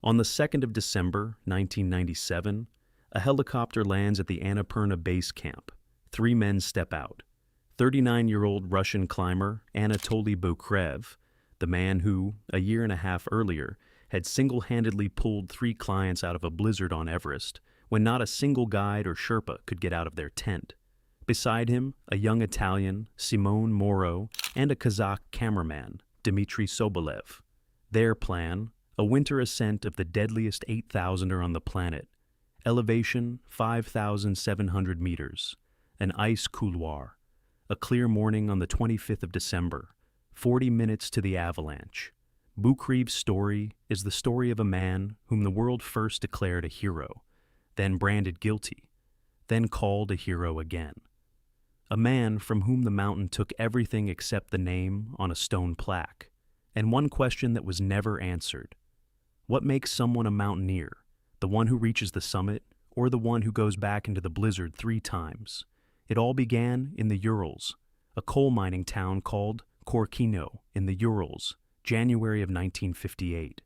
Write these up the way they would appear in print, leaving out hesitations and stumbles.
On the 2nd of December, 1997, a helicopter lands at the Annapurna base camp. 3 men step out. 39-year-old Russian climber Anatoli Boukreev, the man who, a year and a half earlier, had single-handedly pulled 3 clients out of a blizzard on Everest when not a single guide or Sherpa could get out of their tent. Beside him, a young Italian, Simone Moro, and a Kazakh cameraman, Dmitry Sobolev. Their plan, a winter ascent of the deadliest 8,000er on the planet. Elevation 5,700 meters. An ice couloir. A clear morning on the 25th of December. 40 minutes to the avalanche. Boukreev's story is the story of a man whom the world first declared a hero, then branded guilty, then called a hero again. A man from whom the mountain took everything except the name on a stone plaque, and one question that was never answered. What makes someone a mountaineer? The one who reaches the summit, or the one who goes back into the blizzard 3 times? It all began in the Urals, a coal mining town called Korkino in the Urals, January of 1958.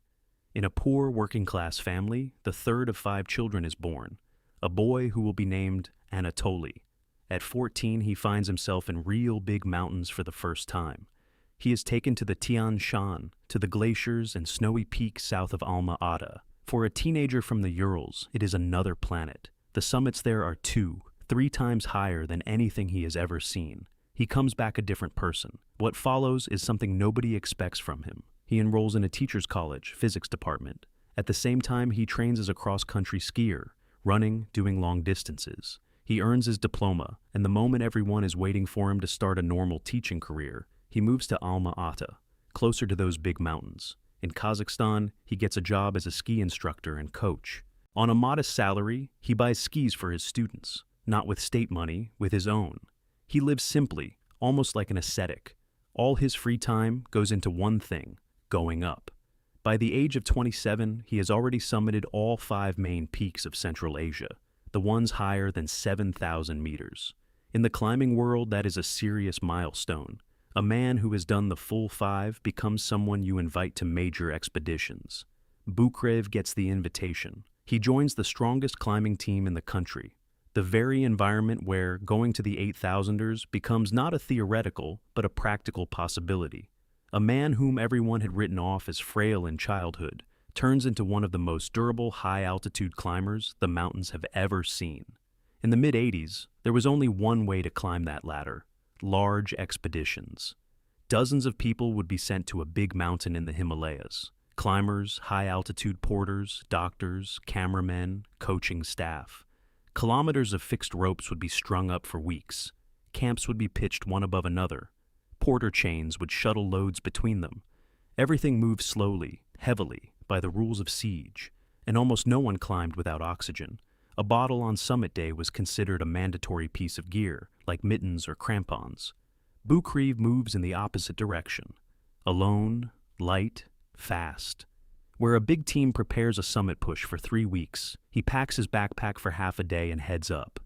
In a poor working-class family, the third of 5 children is born, a boy who will be named Anatoli. At 14, he finds himself in real big mountains for the first time. He is taken to the Tian Shan, to the glaciers and snowy peaks south of Alma-Ata. For a teenager from the Urals, it is another planet. The summits there are 2, 3 times higher than anything he has ever seen. He comes back a different person. What follows is something nobody expects from him. He enrolls in a teacher's college, physics department. At the same time, he trains as a cross-country skier, running, doing long distances. He earns his diploma, and the moment everyone is waiting for him to start a normal teaching career, he moves to Alma-Ata, closer to those big mountains. In Kazakhstan, he gets a job as a ski instructor and coach. On a modest salary, he buys skis for his students, not with state money, with his own. He lives simply, almost like an ascetic. All his free time goes into one thing, going up. By the age of 27, he has already summited all 5 main peaks of Central Asia, the ones higher than 7,000 meters. In the climbing world, that is a serious milestone. A man who has done the full 5 becomes someone you invite to major expeditions. Boukreev gets the invitation. He joins the strongest climbing team in the country, the very environment where going to the 8,000ers becomes not a theoretical, but a practical possibility. A man whom everyone had written off as frail in childhood turns into one of the most durable high-altitude climbers the mountains have ever seen. In the mid-80s, there was only one way to climb that ladder: large expeditions. Dozens of people would be sent to a big mountain in the Himalayas. Climbers, high-altitude porters, doctors, cameramen, coaching staff. Kilometers of fixed ropes would be strung up for weeks. Camps would be pitched one above another. Porter chains would shuttle loads between them. Everything moved slowly, heavily, by the rules of siege, and almost no one climbed without oxygen. A bottle on summit day was considered a mandatory piece of gear, like mittens or crampons. Boukreev moves in the opposite direction. Alone, light, fast. Where a big team prepares a summit push for 3 weeks, he packs his backpack for half a day and heads up.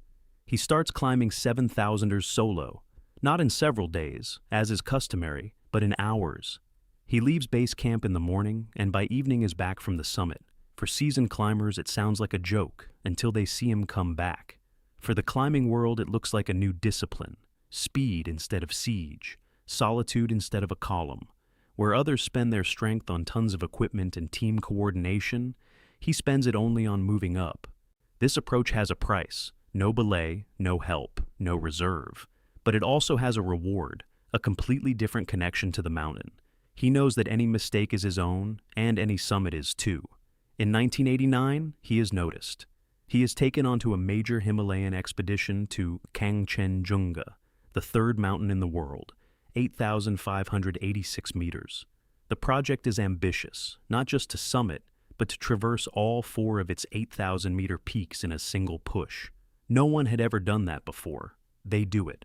He starts climbing 7,000ers solo, not in several days, as is customary, but in hours. He leaves base camp in the morning and by evening is back from the summit. For seasoned climbers, it sounds like a joke until they see him come back. For the climbing world, it looks like a new discipline: speed instead of siege, solitude instead of a column. Where others spend their strength on tons of equipment and team coordination, he spends it only on moving up. This approach has a price: no belay, no help, no reserve. But it also has a reward, a completely different connection to the mountain. He knows that any mistake is his own, and any summit is too. In 1989, he is noticed. He is taken onto a major Himalayan expedition to Kangchenjunga, the 3rd mountain in the world, 8,586 meters. The project is ambitious, not just to summit, but to traverse all 4 of its 8,000-meter peaks in a single push. No one had ever done that before. They do it.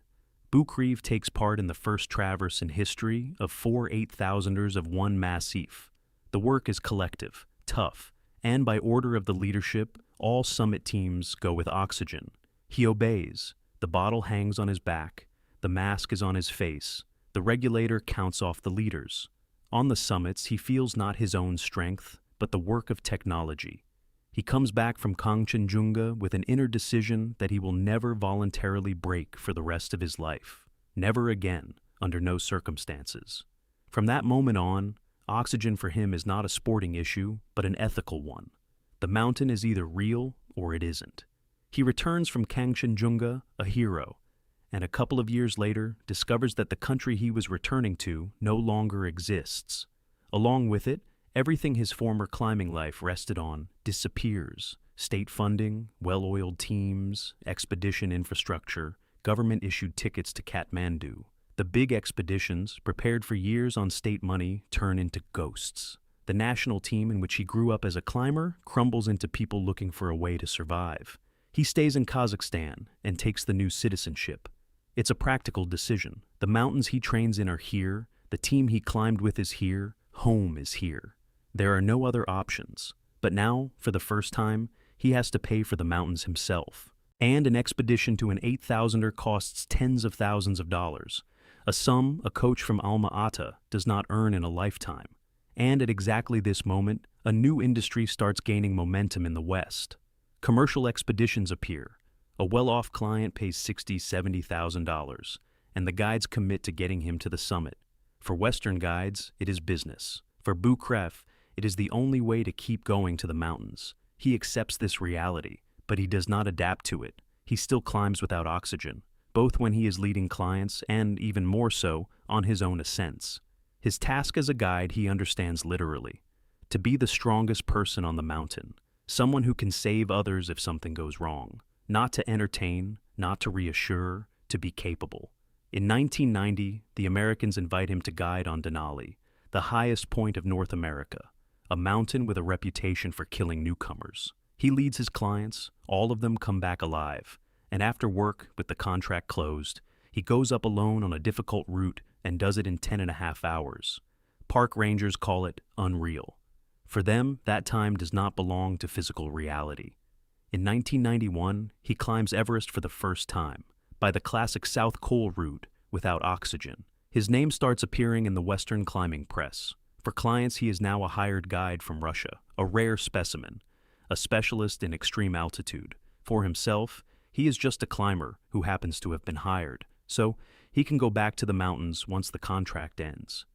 Boukreev takes part in the first traverse in history of 4 8,000ers of one massif. The work is collective, tough, and by order of the leadership, all summit teams go with oxygen. He obeys. The bottle hangs on his back. The mask is on his face. The regulator counts off the leaders. On the summits, he feels not his own strength, but the work of technology. He comes back from Kangchenjunga with an inner decision that he will never voluntarily break for the rest of his life. Never again, under no circumstances. From that moment on, oxygen for him is not a sporting issue, but an ethical one. The mountain is either real or it isn't. He returns from Kangchenjunga a hero, and a couple of years later discovers that the country he was returning to no longer exists. Along with it, everything his former climbing life rested on disappears. State funding, well-oiled teams, expedition infrastructure, government-issued tickets to Kathmandu. The big expeditions, prepared for years on state money, turn into ghosts. The national team in which he grew up as a climber crumbles into people looking for a way to survive. He stays in Kazakhstan and takes the new citizenship. It's a practical decision. The mountains he trains in are here, the team he climbed with is here, home is here. There are no other options. But now, for the first time, he has to pay for the mountains himself. And an expedition to an 8,000er costs tens of thousands of dollars, a sum a coach from Alma-Ata does not earn in a lifetime. And at exactly this moment, a new industry starts gaining momentum in the West. Commercial expeditions appear. A well-off client pays $60,000 to $70,000, and the guides commit to getting him to the summit. For Western guides, it is business. For Boukreev, it is the only way to keep going to the mountains. He accepts this reality, but he does not adapt to it. He still climbs without oxygen, both when he is leading clients and, even more so, on his own ascents. His task as a guide he understands literally. To be the strongest person on the mountain, someone who can save others if something goes wrong. Not to entertain, not to reassure, to be capable. In 1990, the Americans invite him to guide on Denali, the highest point of North America, a mountain with a reputation for killing newcomers. He leads his clients, all of them come back alive, and after work, with the contract closed, he goes up alone on a difficult route and does it in 10.5 hours. Park rangers call it unreal. For them, that time does not belong to physical reality. In 1991, he climbs Everest for the first time, by the classic South Col route, without oxygen. His name starts appearing in the Western climbing press. For clients, he is now a hired guide from Russia, a rare specimen, a specialist in extreme altitude. For himself, he is just a climber who happens to have been hired, so he can go back to the mountains once the contract ends.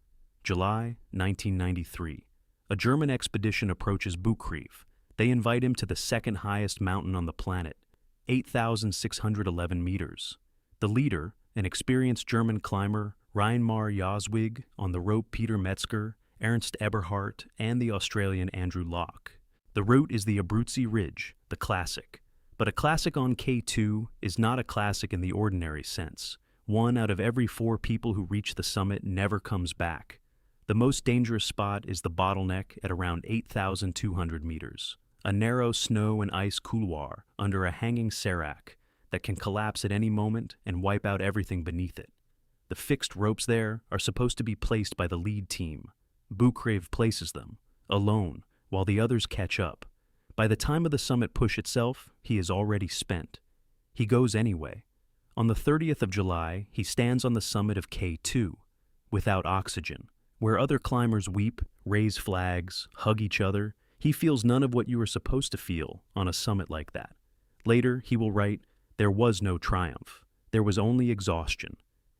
July 1993. A German expedition approaches Boukreev. They invite him to the second highest mountain on the planet, 8,611 meters. The leader, an experienced German climber, Reinmar Joswig, on the rope Peter Metzger, Ernst Eberhardt, and the Australian Andrew Locke. The route is the Abruzzi Ridge, the classic. But a classic on K2 is not a classic in the ordinary sense. 1 out of every 4 people who reach the summit never comes back. The most dangerous spot is the bottleneck at around 8,200 meters. A narrow snow and ice couloir under a hanging serac that can collapse at any moment and wipe out everything beneath it. The fixed ropes there are supposed to be placed by the lead team. Boukreev places them, alone, while the others catch up. By the time of the summit push itself, he is already spent. He goes anyway. On the 30th of July, he stands on the summit of K2, without oxygen. Where other climbers weep, raise flags, hug each other, he feels none of what you are supposed to feel on a summit like that. Later, he will write, "There was no triumph. There was only exhaustion."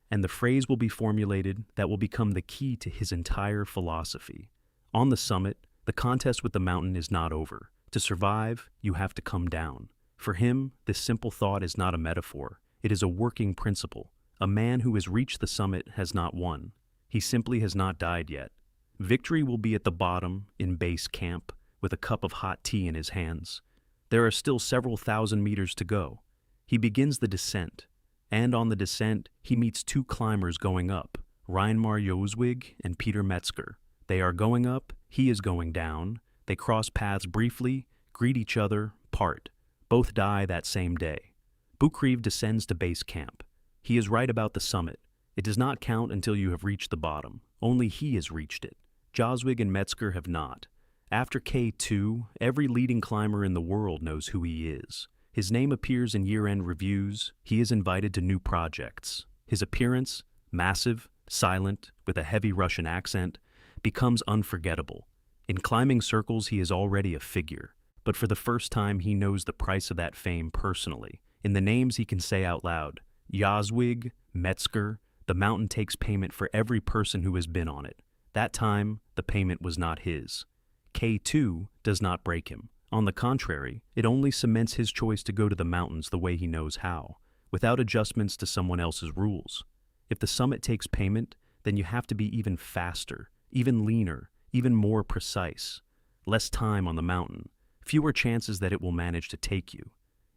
And the phrase will be formulated that will become the key to his entire philosophy. On the summit, the contest with the mountain is not over. To survive, you have to come down. For him, this simple thought is not a metaphor. It is a working principle. A man who has reached the summit has not won. He simply has not died yet. Victory will be at the bottom, in base camp, with a cup of hot tea in his hands. There are still several thousand meters to go. He begins the descent, and on the descent, he meets 2 climbers going up, Reinmar Joswig and Peter Metzger. They are going up, he is going down. They cross paths briefly, greet each other, part. Both die that same day. Boukreev descends to base camp. He is right about the summit. It does not count until you have reached the bottom. Only he has reached it. Joswig and Metzger have not. After K2, every leading climber in the world knows who he is. His name appears in year-end reviews. He is invited to new projects. His appearance, massive, silent, with a heavy Russian accent, becomes unforgettable. In climbing circles, he is already a figure, but for the first time he knows the price of that fame personally. In the names he can say out loud, Joswig, Metzger, the mountain takes payment for every person who has been on it. That time, the payment was not his. K2 does not break him. On the contrary, it only cements his choice to go to the mountains the way he knows how, without adjustments to someone else's rules. If the summit takes payment, then you have to be even faster, even leaner, even more precise. Less time on the mountain, fewer chances that it will manage to take you.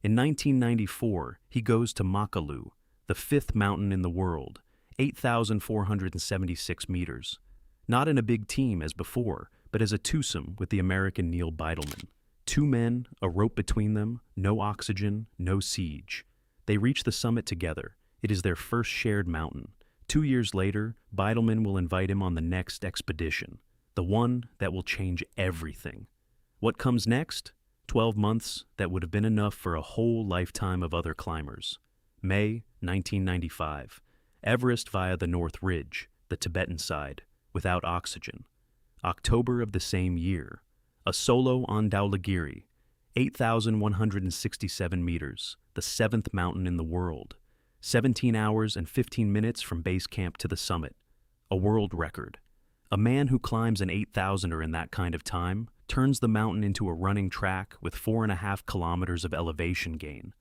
In 1994, he goes to Makalu, the fifth mountain in the world, 8,476 meters. Not in a big team as before, but as a twosome with the American Neil Beidleman. 2 men, a rope between them, no oxygen, no siege. They reach the summit together. It is their first shared mountain. 2 years later, Beidleman will invite him on the next expedition, the one that will change everything. What comes next? 12 months that would have been enough for a whole lifetime of other climbers. May 1995. Everest via the North Ridge, the Tibetan side, without oxygen. October of the same year. A solo on Dhaulagiri, 8,167 meters, the 7th mountain in the world. 17 hours and 15 minutes from base camp to the summit. A world record. A man who climbs an 8,000er in that kind of time turns the mountain into a running track with 4.5 kilometers of elevation gain.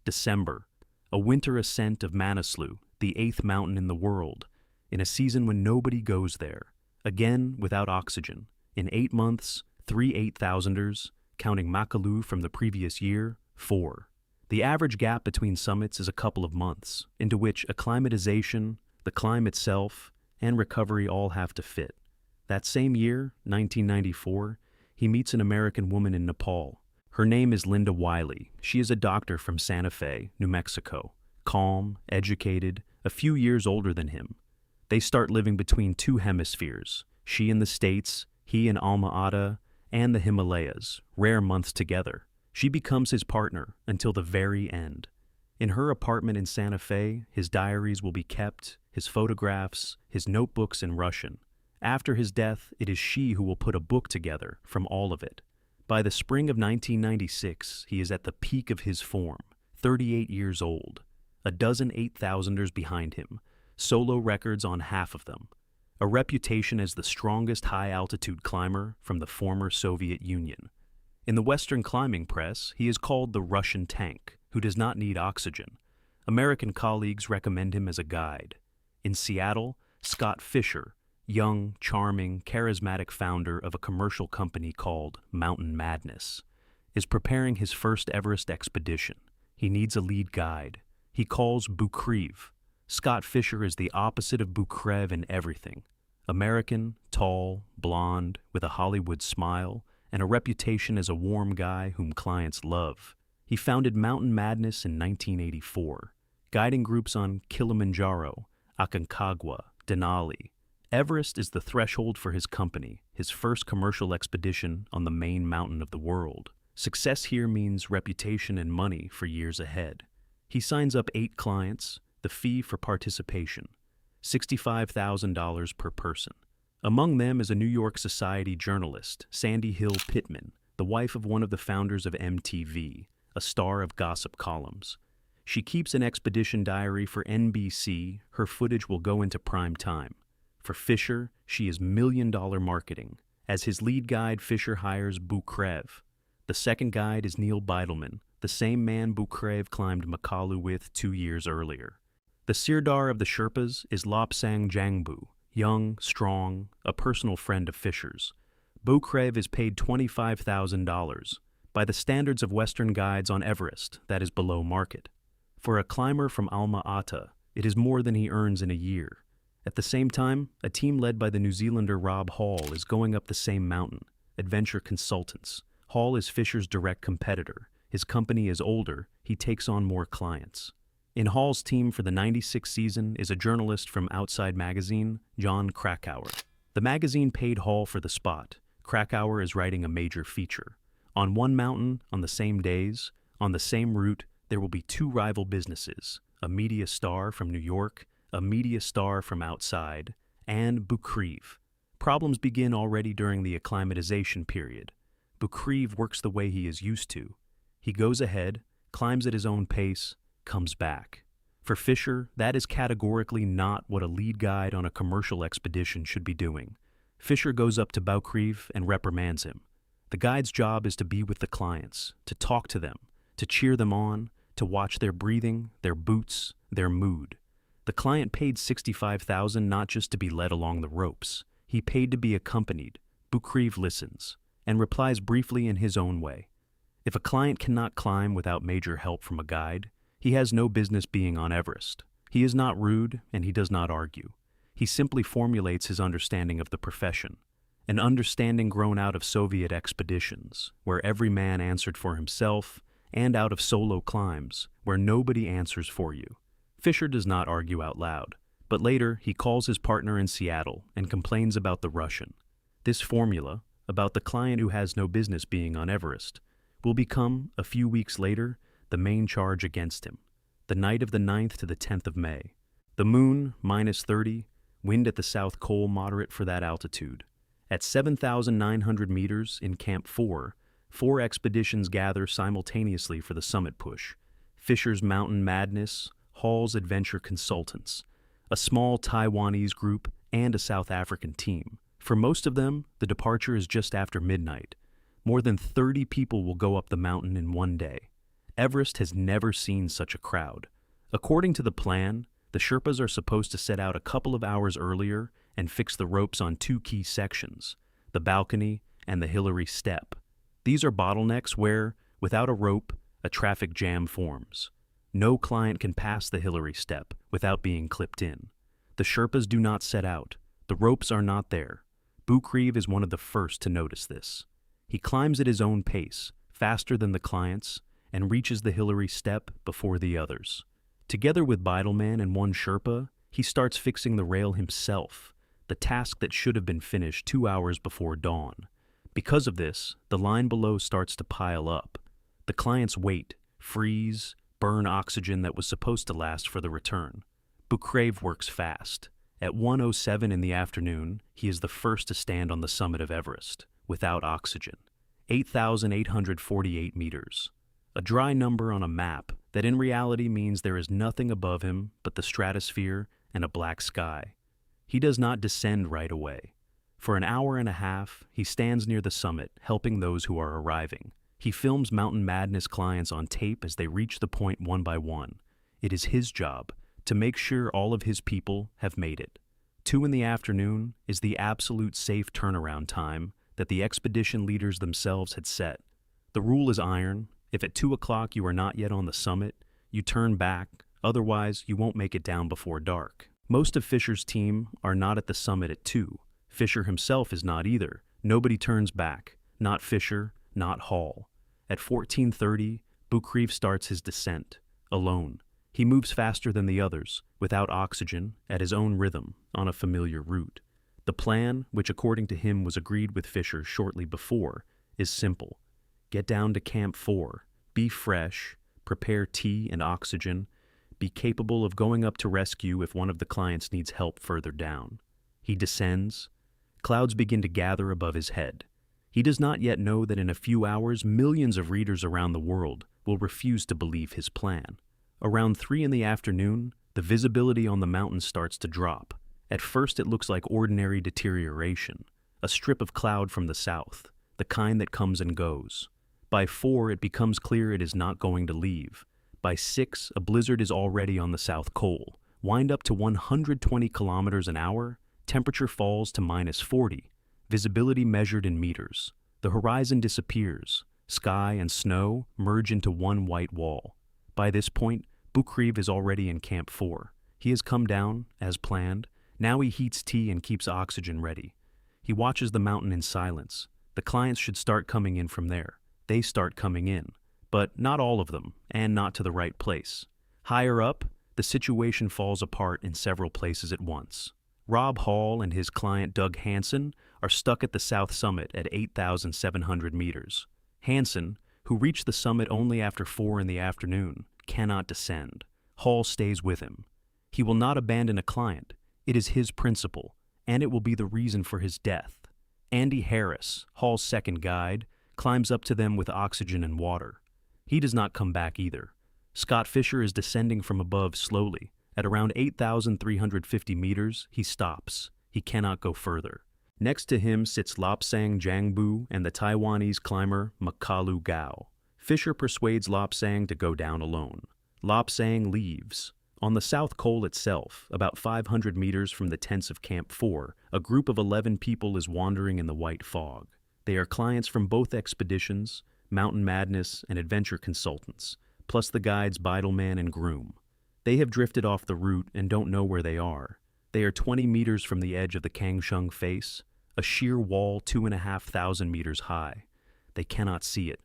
December. A winter ascent of Manaslu, the 8th mountain in the world, in a season when nobody goes there. Again, without oxygen. In 8 months, 3 8,000ers, counting Makalu from the previous year, 4. The average gap between summits is a couple of months, into which acclimatization, the climb itself, and recovery all have to fit. That same year, 1994, he meets an American woman in Nepal. Her name is Linda Wiley. She is a doctor from Santa Fe, New Mexico. Calm, educated, a few years older than him. They start living between 2 hemispheres, she in the States, he in Alma-Ata, and the Himalayas, rare months together. She becomes his partner until the very end. In her apartment in Santa Fe, his diaries will be kept, his photographs, his notebooks in Russian. After his death, it is she who will put a book together from all of it. By the spring of 1996, he is at the peak of his form, 38 years old. A dozen 8,000ers behind him, solo records on half of them. A reputation as the strongest high-altitude climber from the former Soviet Union. In the Western climbing press, he is called the Russian tank, who does not need oxygen. American colleagues recommend him as a guide. In Seattle, Scott Fisher, young, charming, charismatic founder of a commercial company called Mountain Madness, is preparing his first Everest expedition. He needs a lead guide. He calls Boukreev. Scott Fisher is the opposite of Boukreev in everything. American, tall, blonde, with a Hollywood smile, and a reputation as a warm guy whom clients love. He founded Mountain Madness in 1984, guiding groups on Kilimanjaro, Aconcagua, Denali. Everest is the threshold for his company, his first commercial expedition on the main mountain of the world. Success here means reputation and money for years ahead. He signs up 8 clients, the fee for participation, $65,000 per person. Among them is a New York Society journalist, Sandy Hill Pittman, the wife of one of the founders of MTV, a star of gossip columns. She keeps an expedition diary for NBC. Her footage will go into prime time. For Fisher, she is million-dollar marketing. As his lead guide, Fisher hires Boukreev. The second guide is Neil Beidleman, the same man Boukreev climbed Makalu with 2 years earlier. The Sirdar of the Sherpas is Lopsang Jangbu, young, strong, a personal friend of Fisher's. Boukreev is paid $25,000. By the standards of Western guides on Everest, that is below market. For a climber from Alma-Ata, it is more than he earns in a year. At the same time, a team led by the New Zealander Rob Hall is going up the same mountain, Adventure Consultants. Hall is Fisher's direct competitor. His company is older, he takes on more clients. In Hall's team for the '96 season is a journalist from Outside Magazine, John Krakauer. The magazine paid Hall for the spot. Krakauer is writing a major feature. On one mountain, on the same days, on the same route, there will be 2 rival businesses, a media star from New York, a media star from outside, and Boukreev. Problems begin already during the acclimatization period. Boukreev works the way he is used to. He goes ahead, climbs at his own pace, comes back. For Fisher, that is categorically not what a lead guide on a commercial expedition should be doing. Fisher goes up to Boukreev and reprimands him. The guide's job is to be with the clients, to talk to them, to cheer them on, to watch their breathing, their boots, their mood. The client paid $65,000 not just to be led along the ropes. He paid to be accompanied. Boukreev listens and replies briefly in his own way. If a client cannot climb without major help from a guide, he has no business being on Everest. He is not rude and he does not argue. He simply formulates his understanding of the profession, an understanding grown out of Soviet expeditions, where every man answered for himself, and out of solo climbs, where nobody answers for you. Fisher does not argue out loud, but later he calls his partner in Seattle and complains about the Russian. This formula, about the client who has no business being on Everest, will become, a few weeks later, the main charge against him, the night of the 9th to the 10th of May. The moon, -30, wind at the South Col moderate for that altitude. At 7,900 meters in Camp 4, 4 expeditions gather simultaneously for the summit push. Fisher's Mountain Madness, Hall's Adventure Consultants, a small Taiwanese group, and a South African team. For most of them, the departure is just after midnight. More than 30 people will go up the mountain in one day. Everest has never seen such a crowd. According to the plan, the Sherpas are supposed to set out a couple of hours earlier and fix the ropes on 2 key sections, the balcony and the Hillary Step. These are bottlenecks where, without a rope, a traffic jam forms. No client can pass the Hillary Step without being clipped in. The Sherpas do not set out. The ropes are not there. Boukreev is one of the first to notice this. He climbs at his own pace, faster than the clients, and reaches the Hillary Step before the others. Together with Beidelman and one Sherpa, he starts fixing the rail himself, the task that should have been finished 2 hours before dawn. Because of this, the line below starts to pile up. The clients wait, freeze, burn oxygen that was supposed to last for the return. Boukreev works fast. At 1:07 in the afternoon, he is the first to stand on the summit of Everest, without oxygen. 8,848 meters. A dry number on a map that in reality means there is nothing above him but the stratosphere and a black sky. He does not descend right away. For an hour and a half, he stands near the summit, helping those who are arriving. He films Mountain Madness clients on tape as they reach the point one by one. It is his job to make sure all of his people have made it. 2 in the afternoon is the absolute safe turnaround time that the expedition leaders themselves had set. The rule is iron. If at 2 o'clock you are not yet on the summit, you turn back, otherwise you won't make it down before dark. Most of Fisher's team are not at the summit at 2. Fisher himself is not either. Nobody turns back. Not Fisher, not Hall. At 14:30, Boukreev starts his descent, alone. He moves faster than the others, without oxygen, at his own rhythm, on a familiar route. The plan, which according to him was agreed with Fisher shortly before, is simple. Get down to Camp 4, be fresh, prepare tea and oxygen, be capable of going up to rescue if one of the clients needs help further down. He descends. Clouds begin to gather above his head. He does not yet know that in a few hours, millions of readers around the world will refuse to believe his plan. Around 3 in the afternoon, the visibility on the mountain starts to drop. At first it looks like ordinary deterioration, a strip of cloud from the south, the kind that comes and goes. By 4, it becomes clear it is not going to leave. By 6, a blizzard is already on the South Col. Wind up to 120 kilometers an hour, temperature falls to -40, visibility measured in meters. The horizon disappears. Sky and snow merge into one white wall. By this point, Boukreev is already in Camp 4. He has come down, as planned. Now he heats tea and keeps oxygen ready. He watches the mountain in silence. The clients should start coming in from there. They start coming in, but not all of them, and not to the right place. Higher up, the situation falls apart in several places at once. Rob Hall and his client Doug Hansen are stuck at the south summit at 8,700 meters. Hansen, who reached the summit only after 4 in the afternoon, cannot descend. Hall stays with him. He will not abandon a client. It is his principle. and it will be the reason for his death. Andy Harris, Hall's second guide, climbs up to them with oxygen and water. He does not come back either. Scott Fisher is descending from above slowly. At around 8,350 meters, he stops. He cannot go further. Next to him sits Lopsang Jangbu and the Taiwanese climber Makalu Gao. Fisher persuades Lopsang to go down alone. Lopsang leaves. On the South Col itself, about 500 meters from the tents of Camp 4, a group of 11 people is wandering in the white fog. They are clients from both expeditions, Mountain Madness and Adventure Consultants, plus the guides Beidelman and Groom. They have drifted off the route and don't know where they are. They are 20 meters from the edge of the Kangshung face, a sheer wall 2,500 meters high. They cannot see it.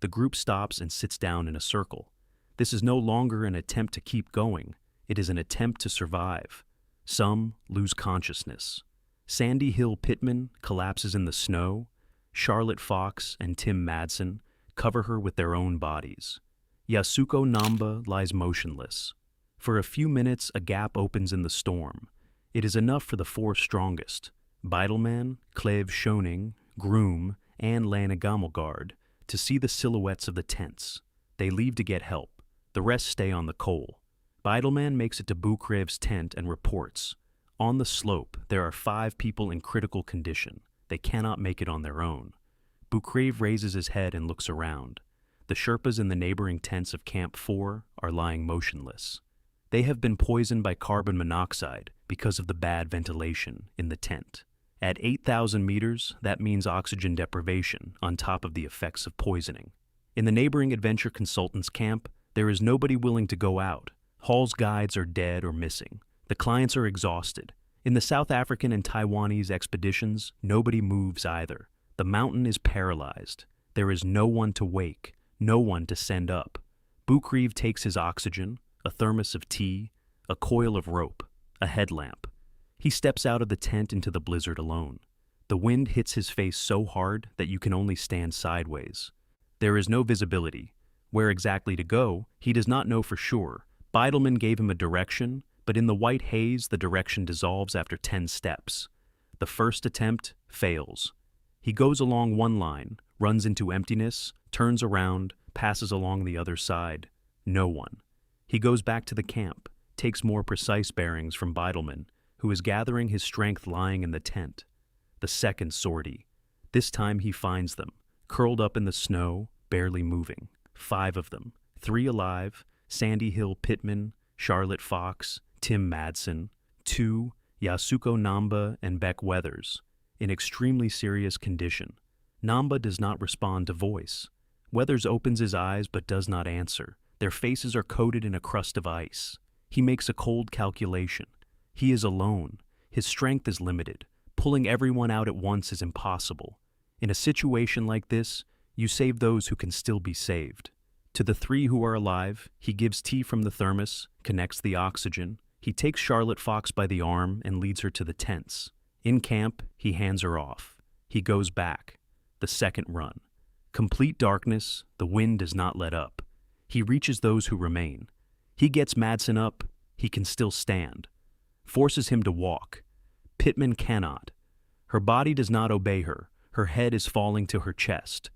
The group stops and sits down in a circle. This is no longer an attempt to keep going. It is an attempt to survive. Some lose consciousness. Sandy Hill Pittman collapses in the snow. Charlotte Fox and Tim Madsen cover her with their own bodies. Yasuko Namba lies motionless. For a few minutes, a gap opens in the storm. It is enough for the four strongest, Beidelman, Cleve Schoening, Groom, and Lana Gamelgard, to see the silhouettes of the tents. They leave to get help. The rest stay on the Col. Beidelman makes it to Boukreev's tent and reports. On the slope, there are 5 people in critical condition. They cannot make it on their own. Boukreev raises his head and looks around. The Sherpas in the neighboring tents of Camp 4 are lying motionless. They have been poisoned by carbon monoxide because of the bad ventilation in the tent. At 8,000 meters, that means oxygen deprivation on top of the effects of poisoning. In the neighboring Adventure Consultants camp, there is nobody willing to go out. Hall's guides are dead or missing. The clients are exhausted. In the South African and Taiwanese expeditions, nobody moves either. The mountain is paralyzed. There is no one to wake, no one to send up. Boukreev takes his oxygen, a thermos of tea, a coil of rope, a headlamp. He steps out of the tent into the blizzard alone. The wind hits his face so hard that you can only stand sideways. There is no visibility. Where exactly to go, he does not know for sure. Beidelman gave him a direction, but in the white haze, the direction dissolves after 10 steps. The first attempt fails. He goes along one line, runs into emptiness, turns around, passes along the other side. No one. He goes back to the camp, takes more precise bearings from Beidelman, who is gathering his strength lying in the tent. The second sortie. This time he finds them, curled up in the snow, barely moving. 5 of them, 3 alive, Sandy Hill Pittman, Charlotte Fox, Tim Madsen, 2, Yasuko Namba and Beck Weathers, in extremely serious condition. Namba does not respond to voice. Weathers opens his eyes but does not answer. Their faces are coated in a crust of ice. He makes a cold calculation. He is alone. His strength is limited. Pulling everyone out at once is impossible. In a situation like this, you save those who can still be saved. To the 3 who are alive, he gives tea from the thermos, connects the oxygen. He takes Charlotte Fox by the arm and leads her to the tents. In camp, he hands her off. He goes back. The second run. Complete darkness, the wind does not let up. He reaches those who remain. He gets Madsen up. He can still stand. Forces him to walk. Pittman cannot. Her body does not obey her. Her head is falling to her chest.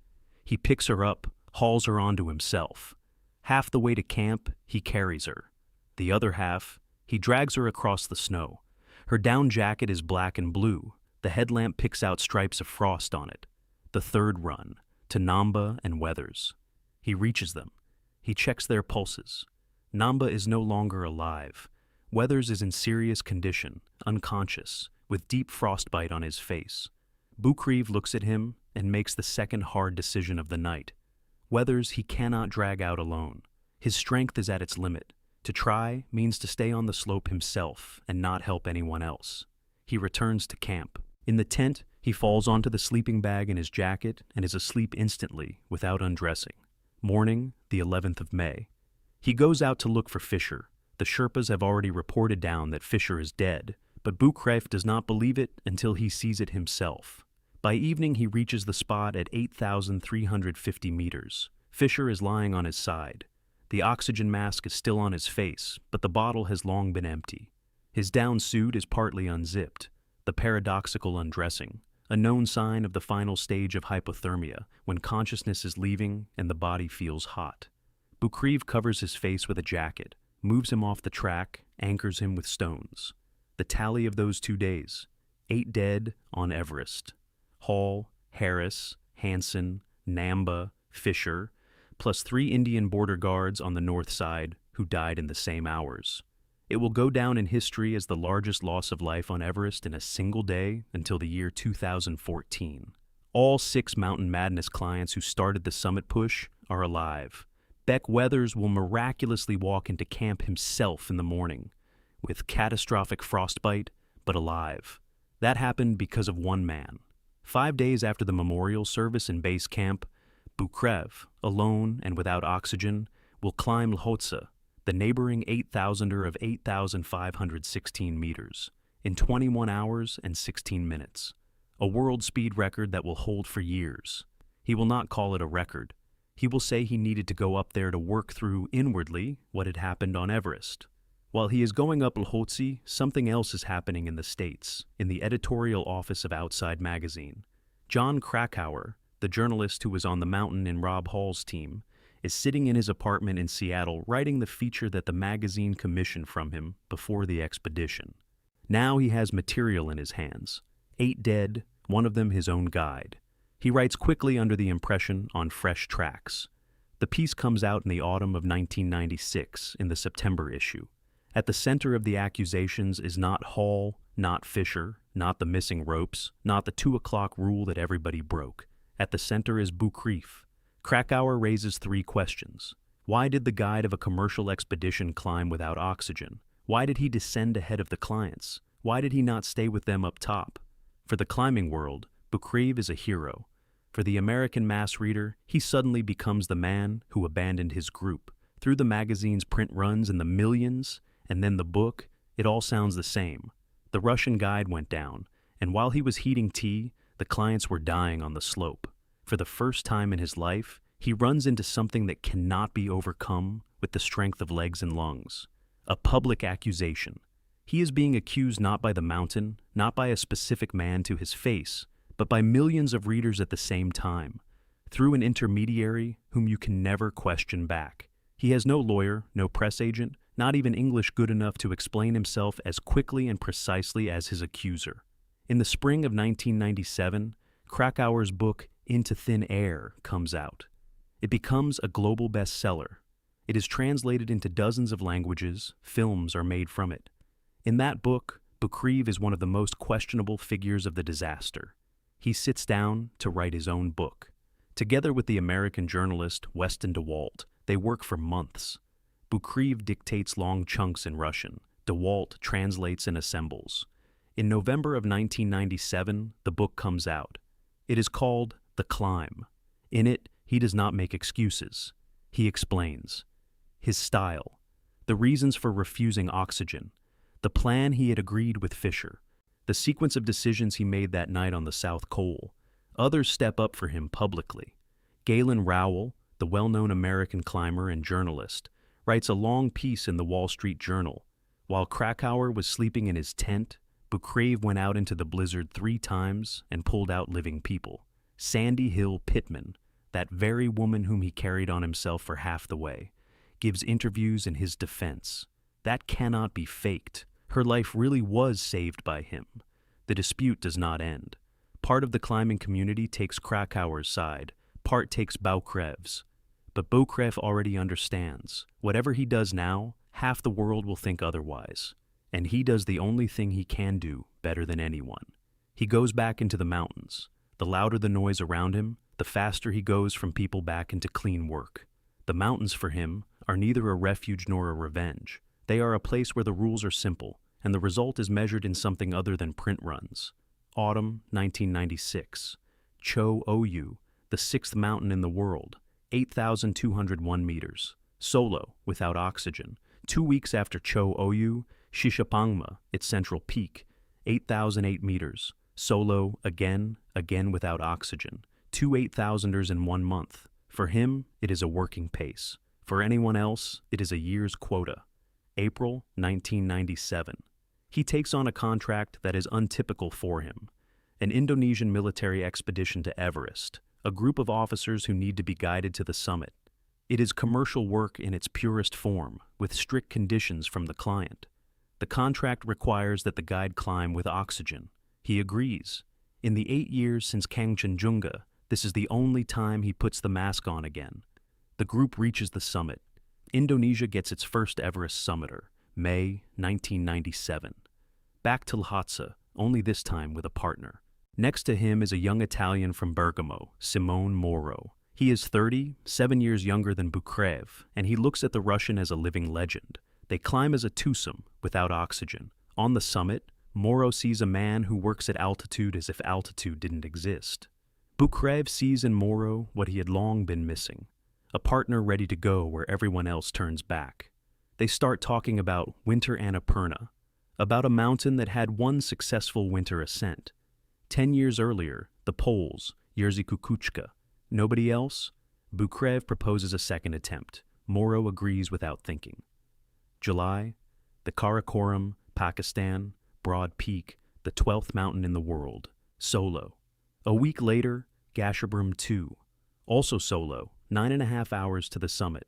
He picks her up, hauls her onto himself. Half the way to camp, he carries her. The other half, he drags her across the snow. Her down jacket is black and blue. The headlamp picks out stripes of frost on it. The third run, to Namba and Weathers. He reaches them. He checks their pulses. Namba is no longer alive. Weathers is in serious condition, unconscious, with deep frostbite on his face. Boukreev looks at him and makes the second hard decision of the night. Weathers he cannot drag out alone. His strength is at its limit. To try means to stay on the slope himself and not help anyone else. He returns to camp. In the tent, he falls onto the sleeping bag in his jacket and is asleep instantly without undressing. Morning, the 11th of May. He goes out to look for Fisher. The Sherpas have already reported down that Fisher is dead, but Boukreev does not believe it until he sees it himself. By evening, he reaches the spot at 8,350 meters. Fisher is lying on his side. The oxygen mask is still on his face, but the bottle has long been empty. His down suit is partly unzipped. The the paradoxical undressing, a known sign of the final stage of hypothermia, when consciousness is leaving and the body feels hot. Boukreev covers his face with a jacket, moves him off the track, anchors him with stones. The tally of those 2 days: 8 dead on Everest. Hall, Harris, Hansen, Namba, Fisher, plus 3 Indian border guards on the north side who died in the same hours. It will go down in history as the largest loss of life on Everest in a single day until the year 2014. All 6 Mountain Madness clients who started the summit push are alive. Beck Weathers will miraculously walk into camp himself in the morning, with catastrophic frostbite, but alive. That happened because of one man. 5 days after the memorial service in base camp, Boukreev, alone and without oxygen, will climb Lhotse, the neighboring 8,000er of 8,516 meters, in 21 hours and 16 minutes, a world speed record that will hold for years. He will not call it a record. He will say he needed to go up there to work through inwardly what had happened on Everest. While he is going up Lhotse, something else is happening in the States, in the editorial office of Outside Magazine. John Krakauer, the journalist who was on the mountain in Rob Hall's team, is sitting in his apartment in Seattle writing the feature that the magazine commissioned from him before the expedition. Now he has material in his hands. 8 dead, one of them his own guide. He writes quickly under the impression on fresh tracks. The piece comes out in the autumn of 1996 in the September issue. At the center of the accusations is not Hall, not Fisher, not the missing ropes, not the 2 o'clock rule that everybody broke. At the center is Boukreev. Krakauer raises 3 questions. Why did the guide of a commercial expedition climb without oxygen? Why did he descend ahead of the clients? Why did he not stay with them up top? For the climbing world, Boukreev is a hero. For the American mass reader, he suddenly becomes the man who abandoned his group. Through the magazine's print runs in the millions, and then the book, it all sounds the same. The Russian guide went down, and while he was heating tea, the clients were dying on the slope. For the first time in his life, he runs into something that cannot be overcome with the strength of legs and lungs. A public accusation. He is being accused not by the mountain, not by a specific man to his face, but by millions of readers at the same time, through an intermediary whom you can never question back. He has no lawyer, no press agent, not even English good enough to explain himself as quickly and precisely as his accuser. In the spring of 1997, Krakauer's book Into Thin Air comes out. It becomes a global bestseller. It is translated into dozens of languages. Films are made from it. In that book, Boukreev is one of the most questionable figures of the disaster. He sits down to write his own book. Together with the American journalist Weston DeWalt, they work for months. Boukreev dictates long chunks in Russian. DeWalt translates and assembles. In November of 1997, the book comes out. It is called The Climb. In it, he does not make excuses. He explains his style, the reasons for refusing oxygen, the plan he had agreed with Fisher, the sequence of decisions he made that night on the South Col. Others step up for him publicly. Galen Rowell, the well-known American climber and journalist, writes a long piece in the Wall Street Journal. While Krakauer was sleeping in his tent, Boukreev went out into the blizzard 3 times and pulled out living people. Sandy Hill Pittman, that very woman whom he carried on himself for half the way, gives interviews in his defense. That cannot be faked. Her life really was saved by him. The dispute does not end. Part of the climbing community takes Krakauer's side, part takes Boukreev's. But Boukreev already understands. Whatever he does now, half the world will think otherwise. And he does the only thing he can do better than anyone. He goes back into the mountains. The louder the noise around him, the faster he goes from people back into clean work. The mountains for him are neither a refuge nor a revenge. They are a place where the rules are simple, and the result is measured in something other than print runs. Autumn 1996. Cho Oyu, the 6th mountain in the world, 8,201 meters. Solo, without oxygen. 2 weeks after Cho Oyu, Shishapangma, its central peak, 8,008 meters. Solo, again without oxygen. 2 8,000ers in 1 month. For him, it is a working pace. For anyone else, it is a year's quota. April 1997. He takes on a contract that is untypical for him, an Indonesian military expedition to Everest, a group of officers who need to be guided to the summit. It is commercial work in its purest form, with strict conditions from the client. The contract requires that the guide climb with oxygen. He agrees. In the 8 years since Kangchenjunga, this is the only time he puts the mask on again. The group reaches the summit. Indonesia gets its first Everest summiter, May 1997. Back to Lhasa, only this time with a partner. Next to him is a young Italian from Bergamo, Simone Moro. He is 30, 7 years younger than Boukreev, and he looks at the Russian as a living legend. They climb as a twosome, without oxygen. On the summit, Moro sees a man who works at altitude as if altitude didn't exist. Boukreev sees in Moro what he had long been missing, a partner ready to go where everyone else turns back. They start talking about Winter Annapurna, about a mountain that had one successful winter ascent. 10 years earlier, the Poles, Jerzy Kukuczka. Nobody else? Boukreev proposes a second attempt. Moro agrees without thinking. July, the Karakoram, Pakistan, Broad Peak, the 12th mountain in the world, solo. A week later, Gasherbrum 2, also solo, 9.5 hours to the summit,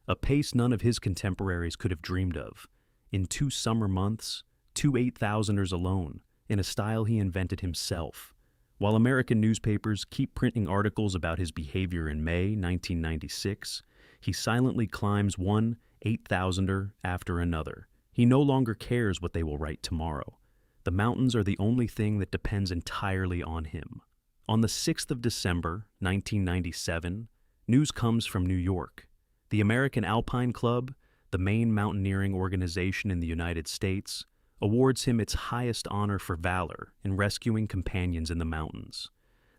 a pace none of his contemporaries could have dreamed of. In 2 summer months, 2 8,000ers alone, in a style he invented himself. While American newspapers keep printing articles about his behavior in May 1996, he silently climbs one 8,000er after another. He no longer cares what they will write tomorrow. The mountains are the only thing that depends entirely on him. On the 6th of December, 1997, news comes from New York. The American Alpine Club, the main mountaineering organization in the United States, awards him its highest honor for valor in rescuing companions in the mountains,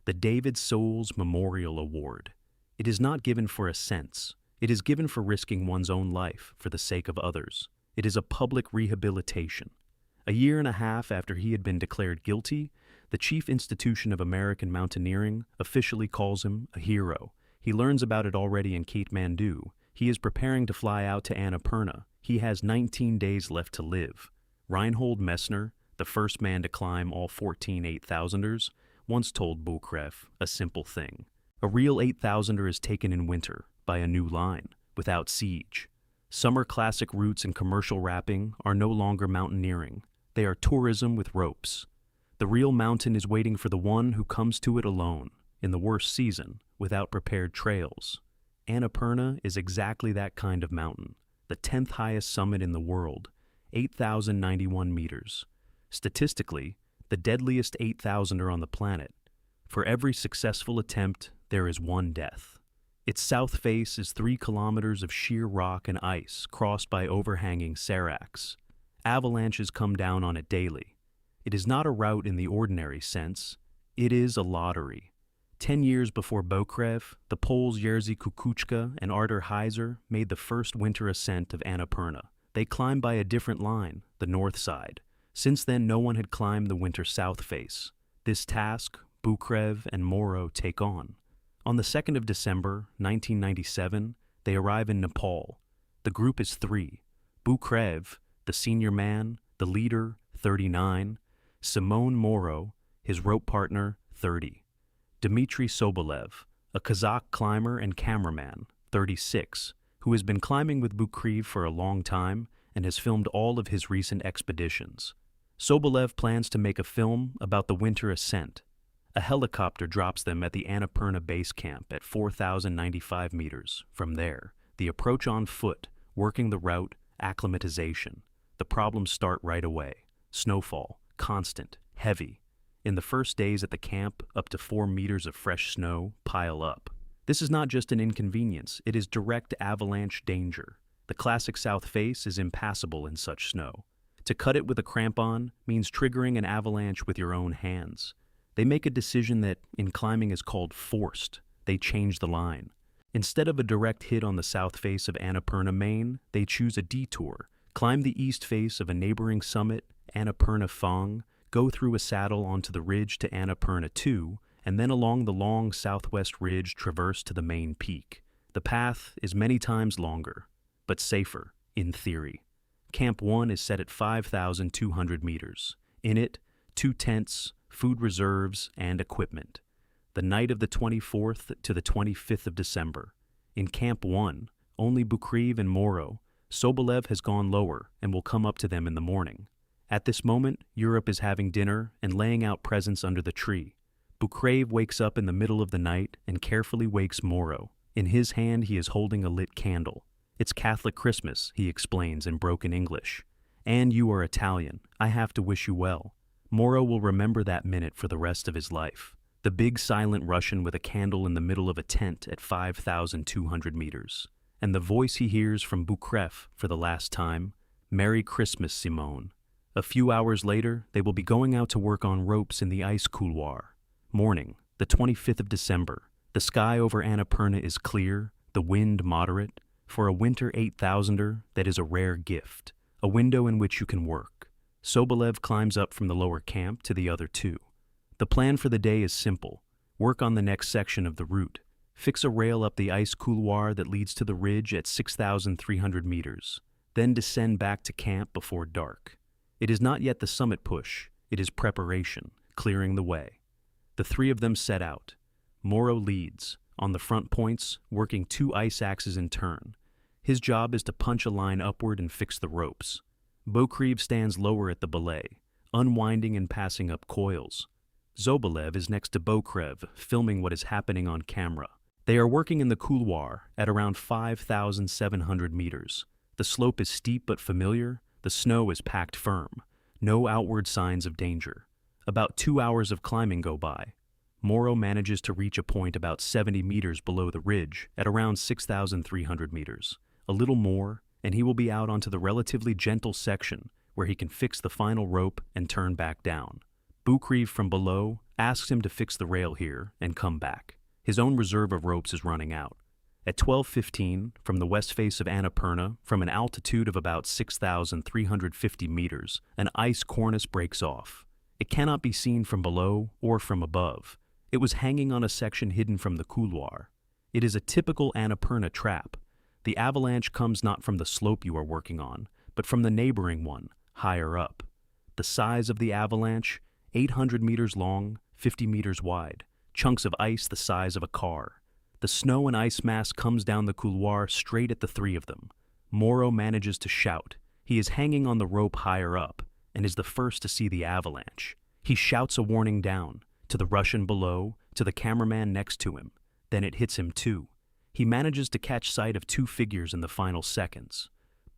the David Soles Memorial Award. It is not given for ascents. It is given for risking one's own life for the sake of others. It is a public rehabilitation. A year and a half after he had been declared guilty, the chief institution of American mountaineering officially calls him a hero. He learns about it already in Kathmandu. He is preparing to fly out to Annapurna. He has 19 days left to live. Reinhold Messner, the first man to climb all 14 8,000ers, once told Boukreev a simple thing. A real 8,000er is taken in winter, by a new line, without siege. Summer classic routes and commercial wrapping are no longer mountaineering. They are tourism with ropes. The real mountain is waiting for the one who comes to it alone, in the worst season, without prepared trails. Annapurna is exactly that kind of mountain, the 10th highest summit in the world, 8,091 meters. Statistically, the deadliest 8,000er on the planet. For every successful attempt, there is one death. Its south face is 3 kilometers of sheer rock and ice crossed by overhanging seracs. Avalanches come down on it daily. It is not a route in the ordinary sense. It is a lottery. 10 years before Boukreev, the Poles Jerzy Kukuczka and Artur Heiser made the first winter ascent of Annapurna. They climbed by a different line, the north side. Since then, no one had climbed the winter south face. This task, Boukreev and Moro take on. On the 2nd of December, 1997, they arrive in Nepal. The group is 3. Boukreev, the senior man, the leader, 39. Simone Moro, his rope partner, 30. Dmitry Sobolev, a Kazakh climber and cameraman, 36, who has been climbing with Boukreev for a long time and has filmed all of his recent expeditions. Sobolev plans to make a film about the winter ascent. A helicopter drops them at the Annapurna base camp at 4,095 meters. From there, the approach on foot, working the route, acclimatization. The problems start right away. Snowfall, constant, heavy. In the first days at the camp, up to 4 meters of fresh snow pile up. This is not just an inconvenience, it is direct avalanche danger. The classic south face is impassable in such snow. To cut it with a crampon means triggering an avalanche with your own hands. They make a decision that, in climbing, is called forced. They change the line. Instead of a direct hit on the south face of Annapurna, Maine, they choose a detour, climb the east face of a neighboring summit, Annapurna Phang, go through a saddle onto the ridge to Annapurna 2, and then along the long southwest ridge traverse to the main peak. The path is many times longer, but safer, in theory. Camp 1 is set at 5,200 meters. In it, 2 tents, food reserves, and equipment. The night of the 24th to the 25th of December. In Camp 1, only Boukreev and Moreau. Sobolev has gone lower and will come up to them in the morning. At this moment, Europe is having dinner and laying out presents under the tree. Boukreev wakes up in the middle of the night and carefully wakes Moreau. In his hand, he is holding a lit candle. It's Catholic Christmas, he explains in broken English. And you are Italian. I have to wish you well. Moreau will remember that minute for the rest of his life. The big silent Russian with a candle in the middle of a tent at 5,200 meters. And the voice he hears from Boukreev for the last time, "Merry Christmas, Simone." A few hours later, they will be going out to work on ropes in the ice couloir. Morning, the 25th of December. The sky over Annapurna is clear, the wind moderate. For a winter 8,000er, that is a rare gift, a window in which you can work. Sobolev climbs up from the lower camp to the other two. The plan for the day is simple. Work on the next section of the route. Fix a rail up the ice couloir that leads to the ridge at 6,300 meters. Then descend back to camp before dark. It is not yet the summit push. It is preparation, clearing the way. The three of them set out. Moreau leads, on the front points, working 2 ice axes in turn. His job is to punch a line upward and fix the ropes. Boukreev stands lower at the belay, unwinding and passing up coils. Sobolev is next to Boukreev, filming what is happening on camera. They are working in the couloir at around 5,700 meters. The slope is steep but familiar. The snow is packed firm. No outward signs of danger. About 2 hours of climbing go by. Moreau manages to reach a point about 70 meters below the ridge at around 6,300 meters. A little more, and he will be out onto the relatively gentle section where he can fix the final rope and turn back down. Boukreev from below asks him to fix the rail here and come back. His own reserve of ropes is running out. At 12:15, from the west face of Annapurna, from an altitude of about 6,350 meters, an ice cornice breaks off. It cannot be seen from below or from above. It was hanging on a section hidden from the couloir. It is a typical Annapurna trap. The avalanche comes not from the slope you are working on, but from the neighboring one, higher up. The size of the avalanche, 800 meters long, 50 meters wide, chunks of ice the size of a car. The snow and ice mass comes down the couloir straight at the three of them. Moreau manages to shout. He is hanging on the rope higher up, and is the first to see the avalanche. He shouts a warning down, to the Russian below, to the cameraman next to him. Then it hits him too. He manages to catch sight of 2 figures in the final seconds.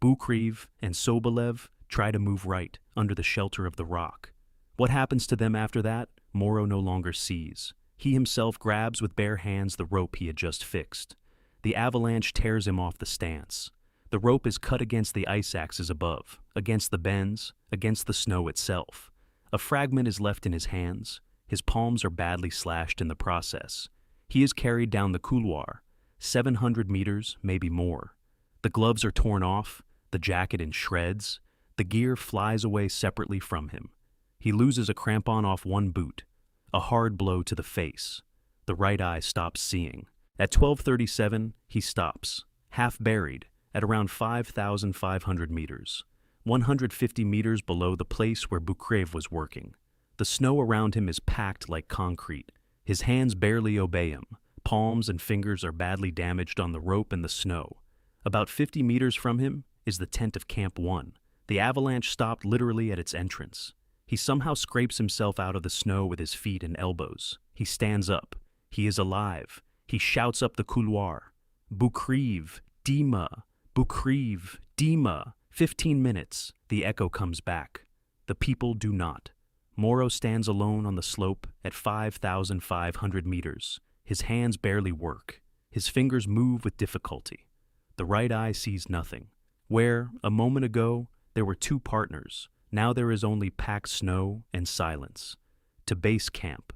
Boukreev and Sobolev try to move right, under the shelter of the rock. What happens to them after that, Moreau no longer sees. He himself grabs with bare hands the rope he had just fixed. The avalanche tears him off the stance. The rope is cut against the ice axes above, against the bends, against the snow itself. A fragment is left in his hands. His palms are badly slashed in the process. He is carried down the couloir, 700 meters, maybe more. The gloves are torn off, the jacket in shreds. The gear flies away separately from him. He loses a crampon off one boot, a hard blow to the face. The right eye stops seeing. At 12:37, he stops, half buried, at around 5,500 meters, 150 meters below the place where Boukreev was working. The snow around him is packed like concrete. His hands barely obey him. Palms and fingers are badly damaged on the rope and the snow. About 50 meters from him is the tent of Camp 1. The avalanche stopped literally at its entrance. He somehow scrapes himself out of the snow with his feet and elbows. He stands up. He is alive. He shouts up the couloir. Boukreev, Dima, Boukreev, Dima. 15 minutes. The echo comes back. The people do not. Moreau stands alone on the slope at 5,500 meters. His hands barely work. His fingers move with difficulty. The right eye sees nothing. Where, a moment ago, there were 2 partners, now there is only packed snow and silence. To base camp.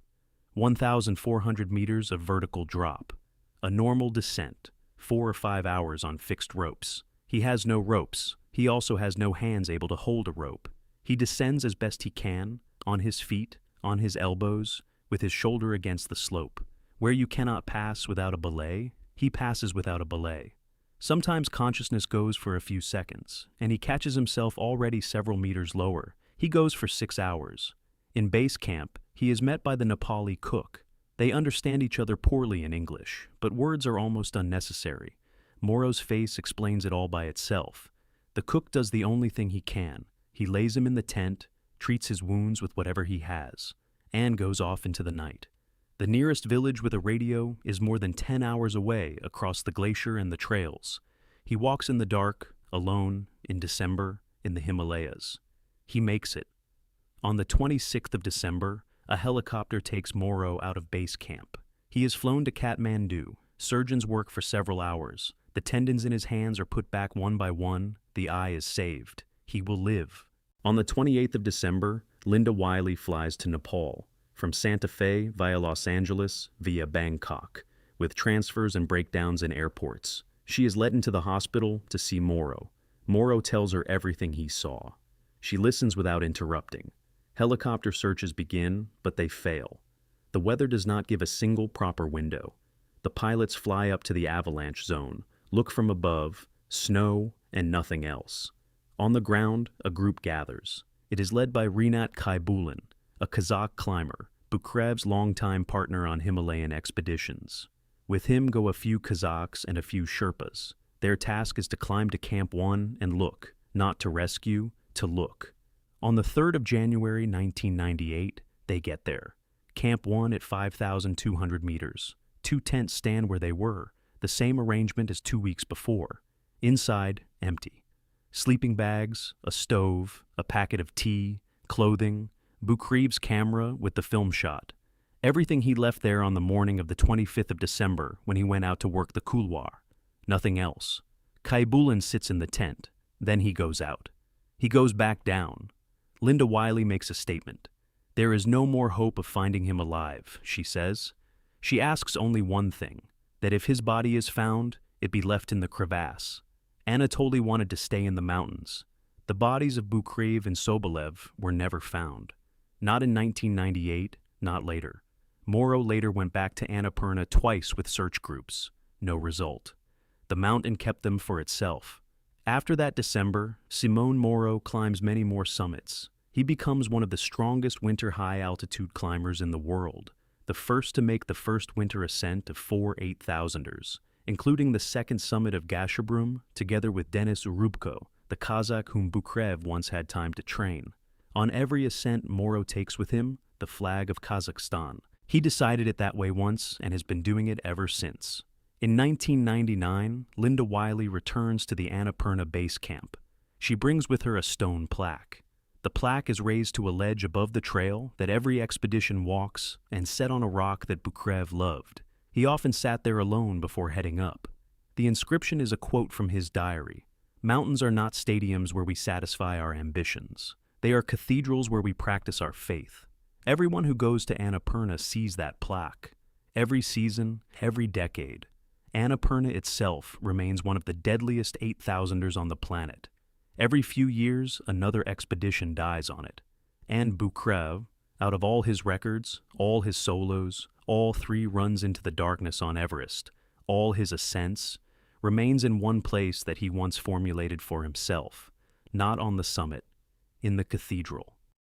1,400 meters of vertical drop. A normal descent. 4 or 5 hours on fixed ropes. He has no ropes. He also has no hands able to hold a rope. He descends as best he can, on his feet, on his elbows, with his shoulder against the slope. Where you cannot pass without a belay, he passes without a belay. Sometimes consciousness goes for a few seconds, and he catches himself already several meters lower. He goes for 6 hours. In base camp, he is met by the Nepali cook. They understand each other poorly in English, but words are almost unnecessary. Moro's face explains it all by itself. The cook does the only thing he can. He lays him in the tent, treats his wounds with whatever he has, and goes off into the night. The nearest village with a radio is more than 10 hours away across the glacier and the trails. He walks in the dark, alone, in December, in the Himalayas. He makes it. On the 26th of December, a helicopter takes Moro out of base camp. He is flown to Kathmandu. Surgeons work for several hours. The tendons in his hands are put back one by one. The eye is saved. He will live. On the 28th of December, Linda Wiley flies to Nepal, from Santa Fe via Los Angeles via Bangkok, with transfers and breakdowns in airports. She is led into the hospital to see Moro. Moro tells her everything he saw. She listens without interrupting. Helicopter searches begin, but they fail. The weather does not give a single proper window. The pilots fly up to the avalanche zone, look from above, snow, and nothing else. On the ground, a group gathers. It is led by Rinat Kaibulan, a Kazakh climber, Boukreev's longtime partner on Himalayan expeditions. With him go a few Kazakhs and a few Sherpas. Their task is to climb to Camp 1 and look, not to rescue, to look. On the 3rd of January 1998, they get there. Camp 1 at 5,200 meters. 2 tents stand where they were, the same arrangement as 2 weeks before. Inside, empty. Sleeping bags, a stove, a packet of tea, clothing, Boukreev's camera with the film shot. Everything he left there on the morning of the 25th of December when he went out to work the couloir. Nothing else. Kaibulan sits in the tent. Then he goes out. He goes back down. Linda Wiley makes a statement. There is no more hope of finding him alive, she says. She asks only one thing, that if his body is found, it be left in the crevasse. Anatoli wanted to stay in the mountains. The bodies of Boukreev and Sobolev were never found. Not in 1998, not later. Moro later went back to Annapurna twice with search groups. No result. The mountain kept them for itself. After that December, Simone Moro climbs many more summits. He becomes one of the strongest winter high-altitude climbers in the world, the first to make the first winter ascent of 4 8,000ers, including the second summit of Gasherbrum, together with Denis Urubko, the Kazakh whom Boukreev once had time to train. On every ascent Moro takes with him the flag of Kazakhstan. He decided it that way once and has been doing it ever since. In 1999, Linda Wiley returns to the Annapurna base camp. She brings with her a stone plaque. The plaque is raised to a ledge above the trail that every expedition walks and set on a rock that Boukreev loved. He often sat there alone before heading up. The inscription is a quote from his diary. Mountains are not stadiums where we satisfy our ambitions. They are cathedrals where we practice our faith. Everyone who goes to Annapurna sees that plaque. Every season, every decade. Annapurna itself remains one of the deadliest 8,000ers on the planet. Every few years, another expedition dies on it. And Boukreev, out of all his records, all his solos, all 3 runs into the darkness on Everest, all his ascents, remains in one place that he once formulated for himself, not on the summit, in the cathedral.